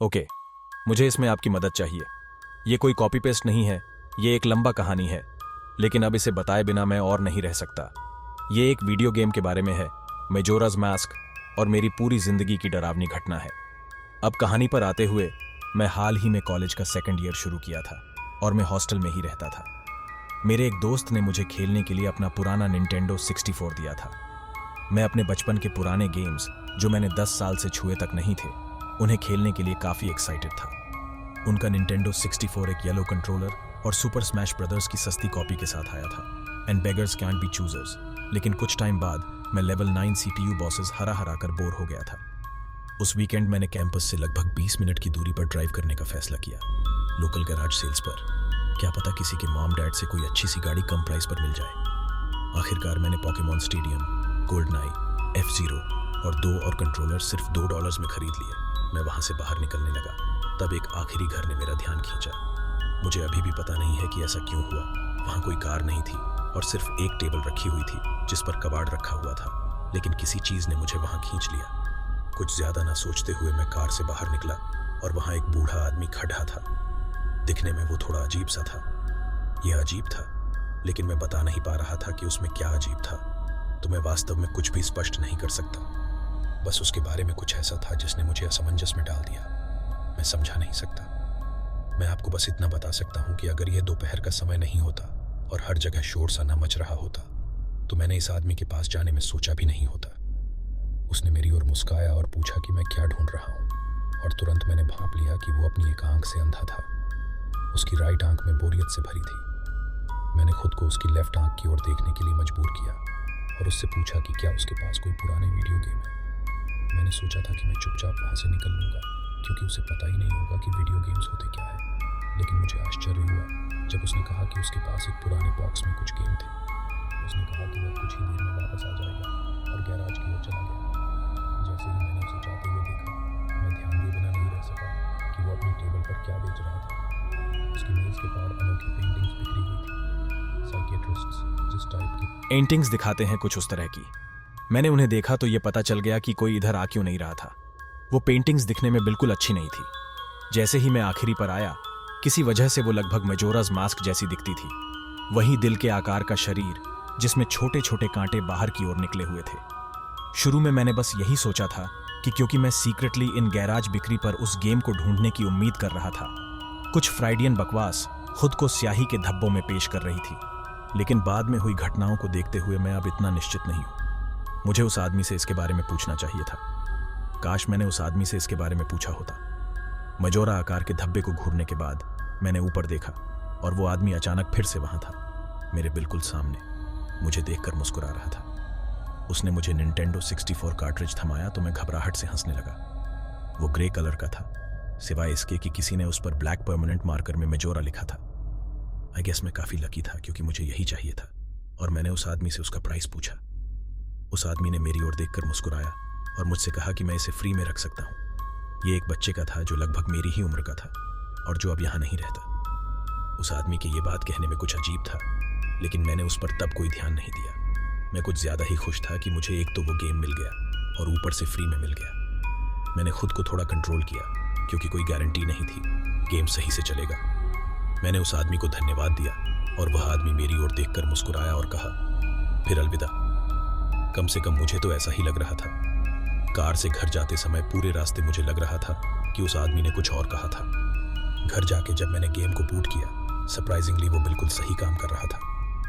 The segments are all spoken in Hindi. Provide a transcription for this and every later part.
ओके, मुझे इसमें आपकी मदद चाहिए। ये कोई कॉपी पेस्ट नहीं है, ये एक लंबा कहानी है, लेकिन अब इसे बताए बिना मैं और नहीं रह सकता। ये एक वीडियो गेम के बारे में है, मेजोरास मास्क, और मेरी पूरी जिंदगी की डरावनी घटना है। अब कहानी पर आते हुए, मैं हाल ही में कॉलेज का 2nd ईयर शुरू किया था और मैं हॉस्टल में ही रहता था। मेरे एक दोस्त ने मुझे खेलने के लिए अपना पुराना निंटेंडो 64 दिया था। मैं अपने बचपन के पुराने गेम्स, जो मैंने 10 साल से छुए तक नहीं थे, उन्हें खेलने के लिए काफी एक्साइटेड था। उनका निंटेंडो 64 एक येलो कंट्रोलर और सुपर स्मैश ब्रदर्स की सस्ती कॉपी के साथ आया था, and beggars cantt B choosers. लेकिन कुछ टाइम बाद मैं लेवल 9 CPU बॉसेस हरा कर बोर हो गया था। उस वीकेंड मैंने कैंपस से लगभग 20 मिनट की दूरी पर ड्राइव करने का फैसला किया, लोकल गैराज सेल्स पर। क्या पता किसी के मॉम डैड से कोई अच्छी सी गाड़ी कम प्राइस पर मिल जाए। आखिरकार मैंने पोकेमॉन स्टेडियम, गोल्डनाई, F-Zero और 2 और कंट्रोलर सिर्फ $2 में खरीद लिए। मैं वहां से बाहर निकलने लगा, तब एक आखिरी घर ने मेरा ध्यान खींचा। मुझे अभी भी पता नहीं है कि ऐसा क्यों हुआ। वहां कोई कार नहीं थी और सिर्फ एक टेबल रखी हुई थी जिस पर कबाड़ रखा हुआ था, लेकिन किसी चीज ने मुझे वहां खींच लिया। कुछ ज्यादा ना सोचते हुए मैं कार से बाहर निकला और वहां एक बूढ़ा आदमी खड़ा था। दिखने में वो थोड़ा अजीब सा था। यह अजीब था, लेकिन मैं बता नहीं पा रहा था कि उसमें क्या अजीब था, तो मैं वास्तव में कुछ भी स्पष्ट नहीं कर सकता। बस उसके बारे में कुछ ऐसा था जिसने मुझे असमंजस में डाल दिया। मैं समझा नहीं सकता। मैं आपको बस इतना बता सकता हूं कि अगर यह दोपहर का समय नहीं होता और हर जगह शोर सा न मच रहा होता, तो मैंने इस आदमी के पास जाने में सोचा भी नहीं होता। उसने मेरी ओर मुस्काया और पूछा कि मैं क्या ढूंढ रहा हूं, और तुरंत मैंने भांप लिया कि वो अपनी एक आंख से अंधा था। उसकी राइट आंख में बोरियत से भरी थी। मैंने खुद को उसकी लेफ्ट आंख की ओर देखने के लिए मजबूर किया और उससे पूछा कि क्या उसके पास कोई पुराने वीडियो गेम है। मैंने सोचा था कि मैं चुपचाप वहाँ से निकल लूँगा, क्योंकि उसे पता ही नहीं होगा कि वीडियो गेम्स होते क्या है। लेकिन मुझे आश्चर्य हुआ जब उसने कहा कि उसके पास एक पुराने बॉक्स में कुछ गेम थे। उसने कहा कि वह कुछ ही देर में वापस आ जाएगा और गैराज की ओर चला गया। जैसे ही मैंने उसे जाते हुए देखा, मैं ध्यान दिए बिना नहीं रह सका कि वो अपनी टेबल पर क्या बेच रहा था। उसकी मेज के पार अनोखी पेंटिंग्स बिखरी हुई थी। साइकियाट्रिस्ट्स जिस टाइप की पेंटिंग्स दिखाते हैं कुछ उस तरह की। मैंने उन्हें देखा तो ये पता चल गया कि कोई इधर आ क्यों नहीं रहा था। वो पेंटिंग्स दिखने में बिल्कुल अच्छी नहीं थी। जैसे ही मैं आखिरी पर आया, किसी वजह से वो लगभग मेजोरास मास्क जैसी दिखती थी। वहीं दिल के आकार का शरीर, जिसमें छोटे छोटे कांटे बाहर की ओर निकले हुए थे। शुरू में मैंने बस यही सोचा था कि क्योंकि मैं सीक्रेटली इन गैराज बिक्री पर उस गेम को ढूंढने की उम्मीद कर रहा था, कुछ फ्राइडियन बकवास खुद को स्याही के धब्बों में पेश कर रही थी। लेकिन बाद में हुई घटनाओं को देखते हुए मैं अब इतना निश्चित नहीं हूं। मुझे उस आदमी से इसके बारे में पूछना चाहिए था। काश मैंने उस आदमी से इसके बारे में पूछा होता। मजोरा आकार के धब्बे को घूरने के बाद मैंने ऊपर देखा और वो आदमी अचानक फिर से वहां था, मेरे बिल्कुल सामने, मुझे देखकर मुस्कुरा रहा था। उसने मुझे निंटेंडो 64 कार्ट्रिज थमाया तो मैं घबराहट से हंसने लगा। वो ग्रे कलर का था, सिवाय इसके कि किसी ने उस पर ब्लैक परमानेंट मार्कर में मेजोरा लिखा था। आई गेस मैं काफी लकी था, क्योंकि मुझे यही चाहिए था, और मैंने उस आदमी से उसका प्राइस पूछा। उस आदमी ने मेरी ओर देखकर मुस्कुराया और मुझसे कहा कि मैं इसे फ्री में रख सकता हूँ। ये एक बच्चे का था जो लगभग मेरी ही उम्र का था और जो अब यहाँ नहीं रहता। उस आदमी के ये बात कहने में कुछ अजीब था, लेकिन मैंने उस पर तब कोई ध्यान नहीं दिया। मैं कुछ ज्यादा ही खुश था कि मुझे एक तो वो गेम मिल गया और ऊपर से फ्री में मिल गया। मैंने खुद को थोड़ा कंट्रोल किया, क्योंकि कोई गारंटी नहीं थी गेम सही से चलेगा। मैंने उस आदमी को धन्यवाद दिया और वह आदमी मेरी ओर देखकर मुस्कुराया और कहा, फिर अलविदा। कम से कम मुझे तो ऐसा ही लग रहा था। कार से घर जाते समय पूरे रास्ते मुझे लग रहा था कि उस आदमी ने कुछ और कहा था। घर जाके जब मैंने गेम को बूट किया, सरप्राइजिंगली वो बिल्कुल सही काम कर रहा था,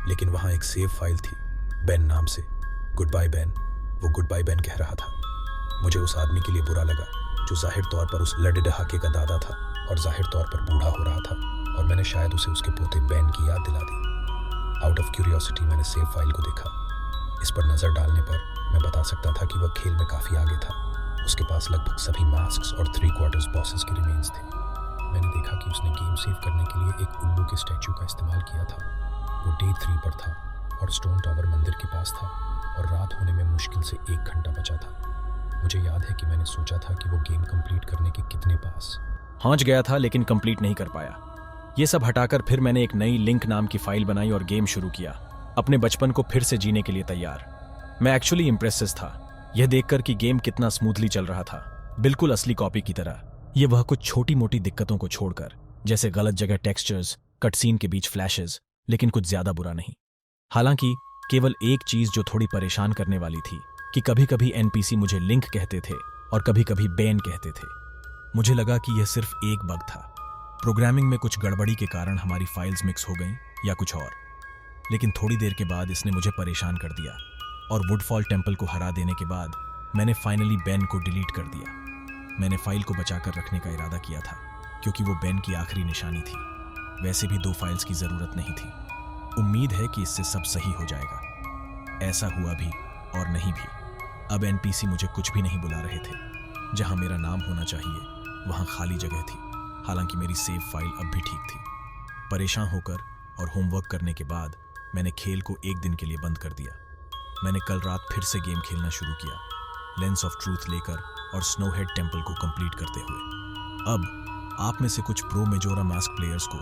लेकिन वहां एक सेव फाइल थी, बेन नाम से। गुड बाय बेन, वो गुड बाय बेन कह रहा था। मुझे उस आदमी के लिए बुरा लगा, जो जाहिर तौर पर उस लड़े डहाके का दादा था और जाहिर तौर पर बूढ़ा हो रहा था, और मैंने शायद उसे उसके पोते बेन की याद दिला दी। आउट ऑफ क्यूरियोसिटी मैंने सेव फाइल को देखा। इस पर नजर डालने पर मैं बता सकता था कि वह खेल में काफी आगे था। उसके पास लगभग सभी मास्क्स और 3/4 बॉसेस के रिमेन्स थे। मैंने देखा कि उसने गेम सेव करने के लिए एक उल्लू के स्टैचू का इस्तेमाल किया था। वो डे 3 पर था और स्टोन टावर मंदिर के पास था, और रात होने में मुश्किल से 1 घंटा बचा था। मुझे याद है कि मैंने सोचा था कि वो गेम कंप्लीट करने के कितने पास पहुंच गया था, लेकिन कंप्लीट नहीं कर पाया। ये सब हटाकर फिर मैंने एक नई लिंक नाम की फाइल बनाई और गेम शुरू किया, अपने बचपन को फिर से जीने के लिए तैयार। मैं एक्चुअली इम्प्रेसिव था, यह देखकर कि गेम कितना स्मूथली चल रहा था, बिल्कुल असली कॉपी की तरह। ये वह कुछ छोटी मोटी दिक्कतों को छोड़कर, जैसे गलत जगह टेक्सचर्स, कटसीन के बीच फ्लैशेस, लेकिन कुछ ज्यादा बुरा नहीं। हालांकि केवल एक चीज जो थोड़ी परेशान करने वाली थी कि कभी कभी एनपीसी मुझे लिंक कहते थे और कभी कभी बैन कहते थे। मुझे लगा कि यह सिर्फ एक बग था, प्रोग्रामिंग में कुछ गड़बड़ी के कारण हमारी फाइल्स मिक्स हो गईं या कुछ और। लेकिन थोड़ी देर के बाद इसने मुझे परेशान कर दिया और वुडफॉल टेम्पल को हरा देने के बाद मैंने फाइनली बैन को डिलीट कर दिया। मैंने फाइल को बचाकर रखने का इरादा किया था क्योंकि वो बैन की आखिरी निशानी थी। वैसे भी 2 फाइल्स की जरूरत नहीं थी। उम्मीद है कि इससे सब सही हो जाएगा। ऐसा हुआ भी और नहीं भी। अब एनपीसी मुझे कुछ भी नहीं बुला रहे थे। जहां मेरा नाम होना चाहिए वहां खाली जगह थी। हालांकि मेरी सेव फाइल अब भी ठीक थी। परेशान होकर और होमवर्क करने के बाद मैंने खेल को एक दिन के लिए बंद कर दिया। मैंने कल रात फिर से गेम खेलना शुरू किया, लेंस ऑफ ट्रूथ लेकर और स्नोहेड टेम्पल को कंप्लीट करते हुए। अब आप में से कुछ प्रो मेजोरा मास्क प्लेयर्स को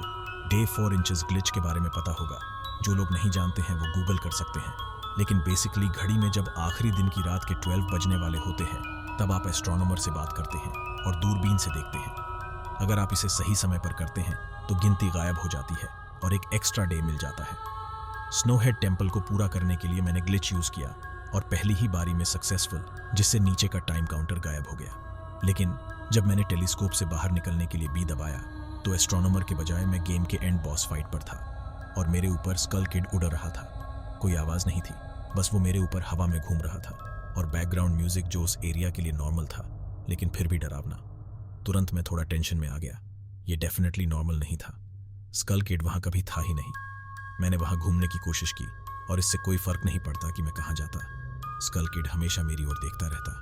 डे 4 इंचेस ग्लिच के बारे में पता होगा। जो लोग नहीं जानते हैं वो गूगल कर सकते हैं। लेकिन बेसिकली घड़ी में जब आखिरी दिन की रात के 12 बजने वाले होते हैं तब आप एस्ट्रोनॉमर से बात करते हैं और दूरबीन से देखते हैं। अगर आप इसे सही समय पर करते हैं तो गिनती गायब हो जाती है और एक एक्स्ट्रा डे मिल जाता है। स्नोहेड टेम्पल को पूरा करने के लिए मैंने ग्लिच यूज किया और पहली ही बारी में सक्सेसफुल, जिससे नीचे का टाइम काउंटर गायब हो गया। लेकिन जब मैंने टेलीस्कोप से बाहर निकलने के लिए बी दबाया तो एस्ट्रोनॉमर के बजाय मैं गेम के एंड बॉस फाइट पर था और मेरे ऊपर स्कल किड उड़ रहा था। कोई आवाज नहीं थी, बस वो मेरे ऊपर हवा में घूम रहा था और बैकग्राउंड म्यूजिक जो उस एरिया के लिए नॉर्मल था लेकिन फिर भी डरावना। तुरंत मैं थोड़ा टेंशन में आ गया। ये डेफिनेटली नॉर्मल नहीं था। स्कल किड वहां कभी था ही नहीं। मैंने वहां घूमने की कोशिश की और इससे कोई फर्क नहीं पड़ता कि मैं कहां जाता। स्कल किड हमेशा मेरी ओर देखता रहता,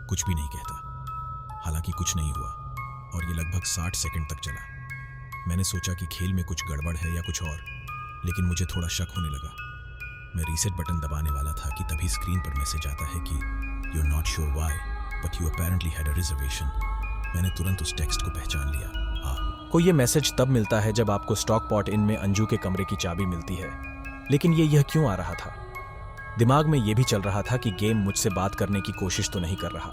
कुछ भी नहीं कहता। हालांकि कुछ नहीं हुआ और ये लगभग 60 सेकंड तक चला। मैंने सोचा कि खेल में कुछ गड़बड़ है या कुछ और, लेकिन मुझे थोड़ा शक होने लगा। मैं रीसेट बटन दबाने वाला था कि तभी स्क्रीन पर मैसेज आता है कि you are not sure why but you apparently had a reservation. मैंने तुरंत उस टेक्स्ट को पहचान लिया। को ये मैसेज तब मिलता है जब आपको स्टॉकपॉट इन में अंजू के कमरे की चाबी मिलती है। लेकिन यह क्यों आ रहा था? दिमाग में यह भी चल रहा था कि गेम मुझसे बात करने की कोशिश तो नहीं कर रहा।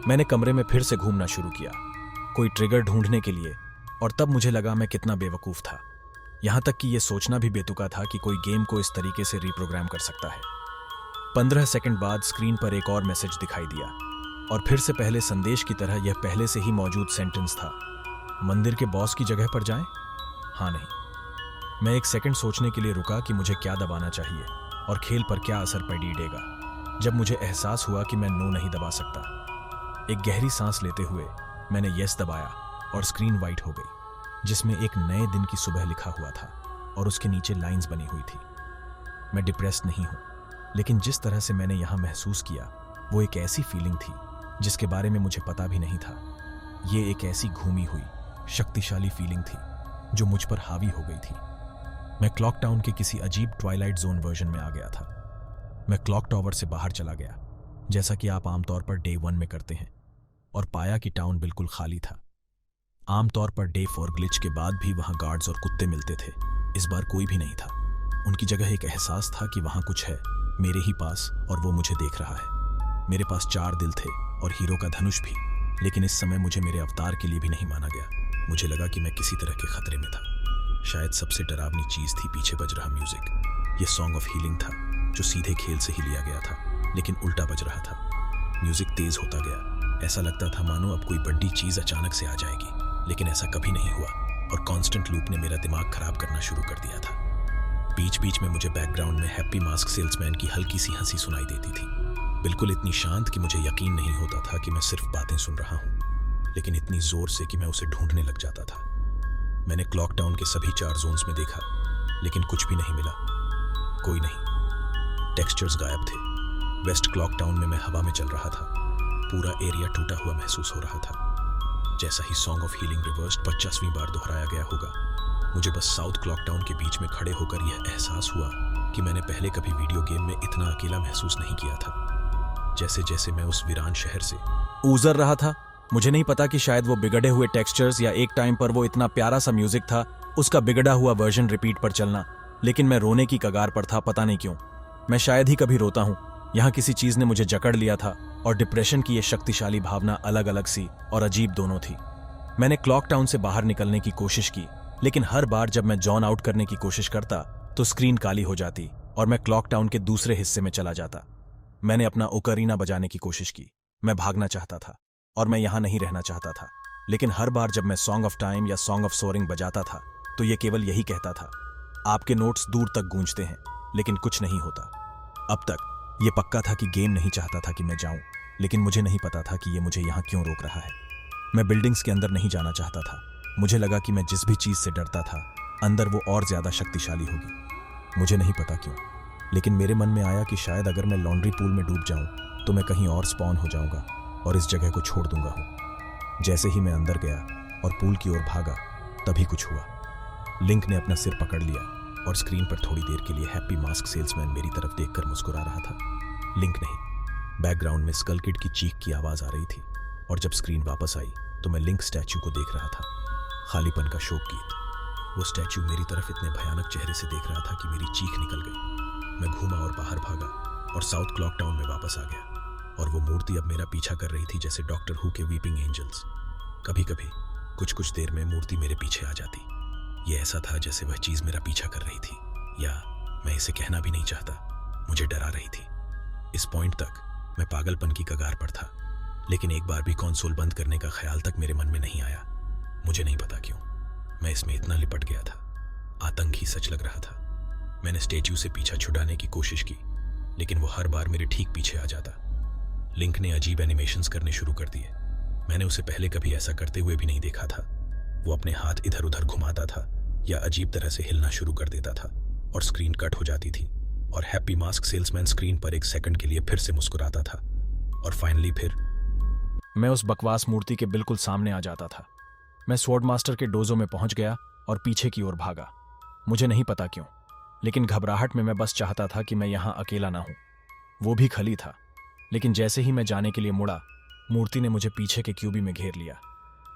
मैंने कमरे में फिर से घूमना शुरू किया, कोई ट्रिगर ढूंढने के लिए, और तब मुझे लगा मैं कितना बेवकूफ था। यहां तक कि यह सोचना भी बेतुका था कि कोई गेम को इस तरीके से रीप्रोग्राम कर सकता है। 15 सेकंड बाद स्क्रीन पर एक और मैसेज दिखाई दिया और फिर से पहले संदेश की तरह यह पहले से ही मौजूद सेंटेंस था, मंदिर के बॉस की जगह पर जाएं? हाँ नहीं। मैं एक सेकंड सोचने के लिए रुका कि मुझे क्या दबाना चाहिए और खेल पर क्या असर पड़ेगा। जब मुझे एहसास हुआ कि मैं नो नहीं दबा सकता, एक गहरी सांस लेते हुए मैंने यस दबाया और स्क्रीन वाइट हो गई, जिसमें एक नए दिन की सुबह लिखा हुआ था और उसके नीचे लाइंस बनी हुई थी। मैं डिप्रेस्ड नहीं हूं, लेकिन जिस तरह से मैंने यहां महसूस किया वो एक ऐसी फीलिंग थी जिसके बारे में मुझे पता भी नहीं था। ये एक ऐसी घूमी हुई शक्तिशाली फीलिंग थी जो मुझ पर हावी हो गई थी। मैं क्लॉक टाउन के किसी अजीब ट्वाइलाइट जोन वर्जन में आ गया था। मैं क्लॉक टावर से बाहर चला गया, जैसा कि आप आमतौर पर डे 1 में करते हैं, और पाया कि टाउन बिल्कुल खाली था। आमतौर पर डे 4 ग्लिच के बाद भी वहां गार्ड्स और कुत्ते मिलते थे। इस बार कोई भी नहीं था। उनकी जगह एक एहसास था कि वहां कुछ है मेरे ही पास और वो मुझे देख रहा है। मेरे पास 4 दिल थे और हीरो का धनुष भी, लेकिन इस समय मुझे मेरे अवतार के लिए भी नहीं माना गया। मुझे लगा कि मैं किसी तरह के खतरे में था। शायद सबसे डरावनी चीज थी पीछे बज रहा म्यूजिक। ये सॉन्ग ऑफ हीलिंग था जो सीधे खेल से ही लिया गया था, लेकिन उल्टा बज रहा था। म्यूजिक तेज होता गया। ऐसा लगता था मानो अब कोई बड़ी चीज अचानक से आ जाएगी, लेकिन ऐसा कभी नहीं हुआ और कांस्टेंट लूप ने मेरा दिमाग खराब करना शुरू कर दिया था। बीच बीच में मुझे बैकग्राउंड में हैप्पी मास्क सेल्समैन की हल्की सी हंसी सुनाई देती थी, बिल्कुल इतनी शांत कि मुझे यकीन नहीं होता था कि मैं सिर्फ बातें सुन रहा हूं, लेकिन इतनी जोर से कि मैं उसे ढूंढने लग जाता था। मैंने क्लॉक टाउन के सभी 4 जोन्स में देखा, लेकिन कुछ भी नहीं मिला। कोई नहीं। टेक्सचर्स गायब थे। वेस्ट क्लॉक टाउन में मैं हवा में चल रहा था। पूरा एरिया टूटा हुआ महसूस हो रहा था, जैसा ही सॉन्ग ऑफ हीलिंग रिवर्स्ड 50वीं बार दोहराया गया होगा। मुझे बस साउथ क्लॉक टाउन के बीच में खड़े होकर यह एहसास हुआ कि मैंने पहले कभी वीडियो गेम में इतना अकेला महसूस नहीं किया था। जैसे जैसे मैं उस वीरान शहर से गुजर रहा था, मुझे नहीं पता कि शायद वो बिगड़े हुए टेक्सचर्स या एक टाइम पर वो इतना प्यारा सा म्यूजिक था, उसका बिगड़ा हुआ वर्जन रिपीट पर चलना, लेकिन मैं रोने की कगार पर था। पता नहीं क्यों। मैं शायद ही कभी रोता हूं। यहां किसी चीज ने मुझे जकड़ लिया था और डिप्रेशन की ये शक्तिशाली भावना अलग अलग सी और अजीब दोनों थी। मैंने क्लॉक टाउन से बाहर निकलने की कोशिश की, लेकिन हर बार जब मैं जॉन आउट करने की कोशिश करता तो स्क्रीन काली हो जाती और मैं क्लॉक टाउन के दूसरे हिस्से में चला जाता। मैंने अपना ओकरीना बजाने की कोशिश की। मैं भागना चाहता था और मैं यहां नहीं रहना चाहता था, लेकिन हर बार जब मैं सॉन्ग ऑफ टाइम या सॉन्ग ऑफ सोरिंग बजाता था तो यह केवल यही कहता था, आपके नोट्स दूर तक गूंजते हैं लेकिन कुछ नहीं होता। अब तक यह पक्का था कि गेम नहीं चाहता था कि मैं जाऊं, लेकिन मुझे नहीं पता था कि यह मुझे यहां क्यों रोक रहा है। मैं बिल्डिंग्स के अंदर नहीं जाना चाहता था। मुझे लगा कि मैं जिस भी चीज से डरता था अंदर वो और ज्यादा शक्तिशाली होगी। मुझे नहीं पता क्यों, लेकिन मेरे मन में आया कि शायद अगर मैं लॉन्ड्री पूल में डूब जाऊं तो मैं कहीं और स्पॉन हो जाऊंगा और इस जगह को छोड़ दूंगा हूं। जैसे ही मैं अंदर गया और पूल की ओर भागा तभी कुछ हुआ। लिंक ने अपना सिर पकड़ लिया और स्क्रीन पर थोड़ी देर के लिए हैप्पी मास्क सेल्समैन मेरी तरफ देखकर मुस्कुरा रहा था। लिंक नहीं, बैकग्राउंड में स्कल किड की चीख की आवाज आ रही थी और जब स्क्रीन वापस आई तो मैं लिंक स्टैचू को देख रहा था। खालीपन का शोक गीत। वो स्टैचू मेरी तरफ इतने भयानक चेहरे से देख रहा था कि मेरी चीख निकल गई। मैं घूमा और बाहर भागा और साउथ क्लॉक टाउन में वापस आ गया और वो मूर्ति अब मेरा पीछा कर रही थी जैसे डॉक्टर हू के वीपिंग एंजल्स। कभी कभी कुछ देर में मूर्ति मेरे पीछे आ जाती। ये ऐसा था जैसे वह चीज मेरा पीछा कर रही थी, या मैं इसे कहना भी नहीं चाहता, मुझे डरा रही थी। इस पॉइंट तक मैं पागलपन की कगार पर था, लेकिन एक बार भी कंसोल बंद करने का ख्याल तक मेरे मन में नहीं आया। मुझे नहीं पता क्यों मैं इसमें इतना लिपट गया था। आतंक ही सच लग रहा था। मैंने स्टैच्यू से पीछा छुड़ाने की कोशिश की, लेकिन वो हर बार मेरे ठीक पीछे आ जाता। लिंक ने अजीब एनिमेशंस करने शुरू कर दिए। मैंने उसे पहले कभी ऐसा करते हुए भी नहीं देखा था। वो अपने हाथ इधर उधर घुमाता था या अजीब तरह से हिलना शुरू कर देता था और स्क्रीन कट हो जाती थी और हैप्पी मास्क सेल्समैन स्क्रीन पर एक सेकंड के लिए फिर से मुस्कुराता था और फाइनली फिर मैं उस बकवास मूर्ति के बिल्कुल सामने आ जाता था। मैं स्वॉर्ड मास्टर के डोजो में पहुंच गया और पीछे की ओर भागा। मुझे नहीं पता क्यों, लेकिन घबराहट में मैं बस चाहता था कि मैं यहां अकेला ना हूं। वो भी खली था, लेकिन जैसे ही मैं जाने के लिए मुड़ा, मूर्ति ने मुझे पीछे के क्यूबी में घेर लिया।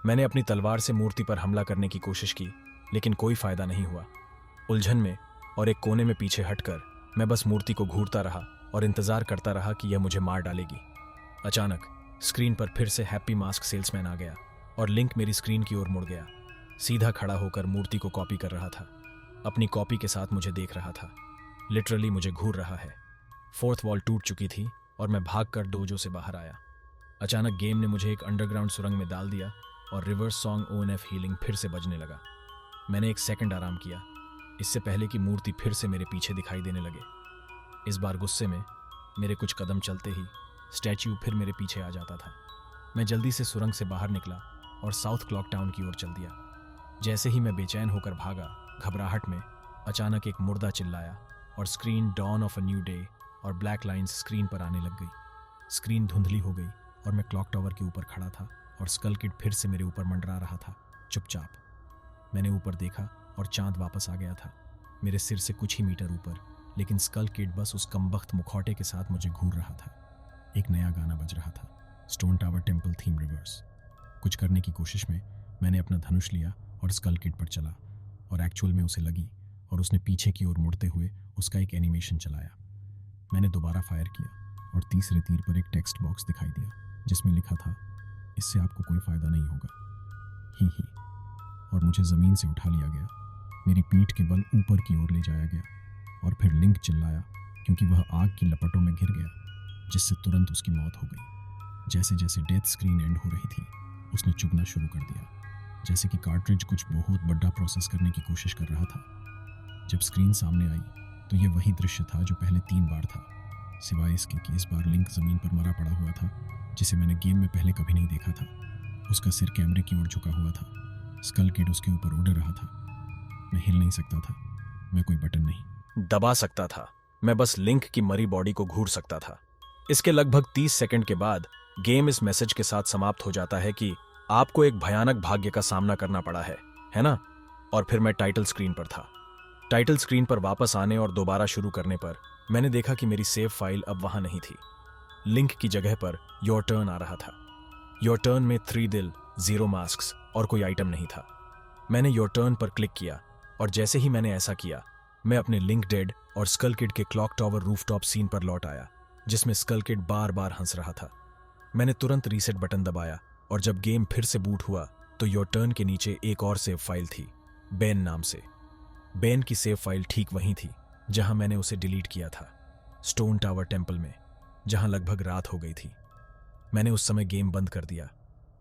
मैंने अपनी तलवार से मूर्ति पर हमला करने की कोशिश की, लेकिन कोई फायदा नहीं हुआ। उलझन में और एक कोने में पीछे हटकर मैं बस मूर्ति को घूरता रहा और इंतजार करता रहा कि यह मुझे मार डालेगी। अचानक स्क्रीन पर फिर से हैप्पी मास्क सेल्समैन आ गया और लिंक मेरी स्क्रीन की ओर मुड़ गया। सीधा खड़ा होकर मूर्ति को कॉपी कर रहा था। अपनी कॉपी के साथ मुझे देख रहा था। लिटरली मुझे घूर रहा है। फोर्थ वॉल टूट चुकी थी और मैं भागकर डोजो से बाहर आया। अचानक गेम ने मुझे एक अंडरग्राउंड सुरंग में डाल दिया और रिवर्स सॉन्ग ONF हीलिंग फिर से बजने लगा। मैंने एक सेकंड आराम किया, इससे पहले कि मूर्ति फिर से मेरे पीछे दिखाई देने लगे। इस बार गुस्से में मेरे कुछ कदम चलते ही स्टैच्यू फिर मेरे पीछे आ जाता था। मैं जल्दी से सुरंग से बाहर निकला और साउथ क्लॉक टाउन की ओर चल दिया। जैसे ही मैं बेचैन होकर भागा, घबराहट में अचानक एक मुर्दा चिल्लाया और screen dawn of a new day और ब्लैक लाइंस स्क्रीन पर आने लग गई। स्क्रीन धुंधली हो गई और मैं क्लॉक टावर के ऊपर खड़ा था और स्कल किड फिर से मेरे ऊपर मंडरा रहा था, चुपचाप। मैंने ऊपर देखा और चांद वापस आ गया था, मेरे सिर से कुछ ही मीटर ऊपर, लेकिन स्कल किड बस उस कमबख्त मुखौटे के साथ मुझे घूर रहा था। एक नया गाना बज रहा था, stone tower temple theme reverse. कुछ करने की कोशिश में मैंने अपना धनुष लिया और स्कल किड पर चला और एक्चुअल में उसे लगी और उसने पीछे की ओर मुड़ते हुए उसका एक एनिमेशन चलाया। मैंने दोबारा फायर किया और तीसरे तीर पर एक टेक्स्ट बॉक्स दिखाई दिया जिसमें लिखा था, इससे आपको कोई फायदा नहीं होगा, ही। और मुझे ज़मीन से उठा लिया गया, मेरी पीठ के बल ऊपर की ओर ले जाया गया और फिर लिंक चिल्लाया क्योंकि वह आग की लपटों में घिर गया, जिससे तुरंत उसकी मौत हो गई। जैसे जैसे डेथ स्क्रीन एंड हो रही थी, उसने चुभना शुरू कर दिया, जैसे कि कार्ट्रिज कुछ बहुत बड़ा प्रोसेस करने की कोशिश कर रहा था। जब स्क्रीन सामने आई तो यह वही दृश्य था जो पहले 3 बार था, सिवाय इसके कि इस बार लिंक ज़मीन पर मरा पड़ा हुआ था, जिसे मैंने गेम में पहले कभी नहीं देखा था। उसका सिर कैमरे की ओर झुका हुआ था, स्कल किड उसके ऊपर उड़ रहा था। मैं हिल नहीं सकता था, मैं कोई बटन नहीं दबा सकता था, मैं बस लिंक की मरी बॉडी को घूर सकता था। इसके लगभग 30 सेकंड के बाद गेम इस मैसेज के साथ समाप्त हो जाता है कि आपको एक भयानक भाग्य का सामना करना पड़ा है ना? और फिर मैं टाइटल स्क्रीन पर था। टाइटल स्क्रीन पर वापस आने और दोबारा शुरू करने पर मैंने देखा कि मेरी सेव फाइल अब वहां नहीं थी। लिंक की जगह पर योर टर्न आ रहा था। योर टर्न में 3 दिल, 0 मास्क्स और कोई आइटम नहीं था। मैंने योर टर्न पर क्लिक किया और जैसे ही मैंने ऐसा किया, मैं अपने लिंक डेड और स्कल किड के क्लॉक टावर रूफटॉप सीन पर लौट आया, जिसमें स्कल किड बार बार हंस रहा था। मैंने तुरंत रीसेट बटन दबाया और जब गेम फिर से बूट हुआ तो योर टर्न के नीचे एक और सेव फाइल थी, बेन नाम से। बेन की सेव फाइल ठीक वहीं थी जहां मैंने उसे डिलीट किया था, स्टोन टावर टेम्पल में, जहां लगभग रात हो गई थी। मैंने उस समय गेम बंद कर दिया।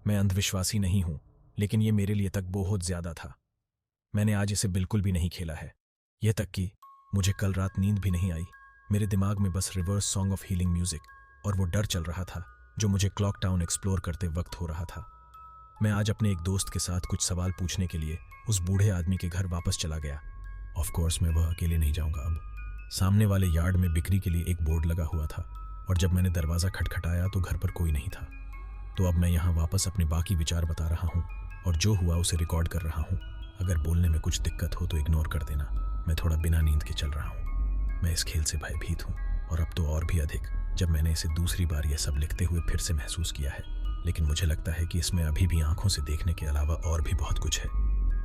मैं अंधविश्वासी नहीं हूं, लेकिन यह मेरे लिए तक बहुत ज्यादा था। मैंने आज इसे बिल्कुल भी नहीं खेला है, यह तक कि मुझे कल रात नींद भी नहीं आई। मेरे दिमाग में बस reverse song of healing music और वो डर चल रहा था जो मुझे क्लॉक टाउन एक्सप्लोर करते वक्त हो रहा था। मैं आज अपने एक दोस्त के साथ कुछ सवाल पूछने के लिए उस बूढ़े आदमी के घर वापस चला गया। ऑफ कोर्स मैं वह अकेले नहीं जाऊंगा अब। सामने वाले यार्ड में बिक्री के लिए एक बोर्ड लगा हुआ था और जब मैंने दरवाज़ा खटखटाया तो घर पर कोई नहीं था। तो अब मैं यहाँ वापस अपने बाकी विचार बता रहा हूँ और जो हुआ उसे रिकॉर्ड कर रहा हूँ। अगर बोलने में कुछ दिक्कत हो तो इग्नोर कर देना। मैं थोड़ा बिना नींद के चल रहा हूँ। मैं इस खेल से भयभीत हूँ और अब तो और भी अधिक जब मैंने इसे दूसरी बार यह सब लिखते हुए फिर से महसूस किया है। लेकिन मुझे लगता है कि इसमें अभी भी आंखों से देखने के अलावा और भी बहुत कुछ है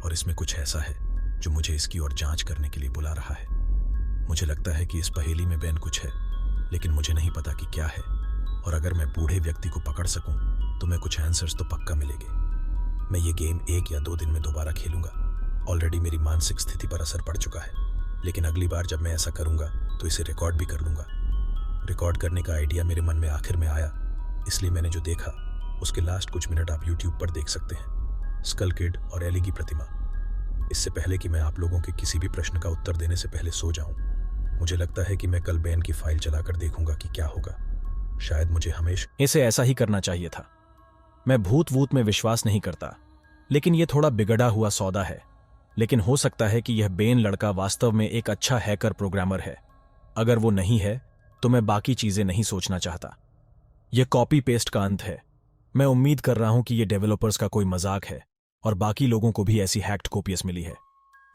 और इसमें कुछ ऐसा है जो मुझे इसकी ओर जांच करने के लिए बुला रहा है। मुझे लगता है कि इस पहेली में बैन कुछ है, लेकिन मुझे नहीं पता कि क्या है। और अगर मैं बूढ़े व्यक्ति को पकड़ सकूं तो मैं कुछ आंसर्स तो पक्का मिलेंगे। मैं ये गेम 1 या 2 दिन में दोबारा खेलूंगा। ऑलरेडी मेरी मानसिक स्थिति पर असर पड़ चुका है, लेकिन अगली बार जब मैं ऐसा करूंगा तो इसे रिकॉर्ड भी कर लूंगा। रिकॉर्ड करने का आइडिया मेरे मन में आखिर में आया, इसलिए मैंने जो देखा उसके लास्ट कुछ मिनट आप यूट्यूब पर देख सकते हैं। स्कल किड और एली की प्रतिमा। इससे पहले कि मैं आप लोगों के किसी भी प्रश्न का उत्तर देने से पहले सो जाऊं, मुझे लगता है कि मैं कल बैन की फाइल चलाकर देखूंगा कि क्या होगा। शायद मुझे हमेशा इसे ऐसा ही करना चाहिए था। मैं भूत वूत में विश्वास नहीं करता, लेकिन यह थोड़ा बिगड़ा हुआ सौदा है। लेकिन हो सकता है कि यह बेन लड़का वास्तव में एक अच्छा हैकर प्रोग्रामर है। अगर वो नहीं है तो मैं बाकी चीजें नहीं सोचना चाहता। यह कॉपी पेस्ट का अंत है। मैं उम्मीद कर रहा हूं कि यह डेवलपर्स का कोई मजाक है और बाकी लोगों को भी ऐसी हैक्ड कॉपीज मिली है।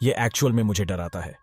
यह एक्चुअल में मुझे डराता है।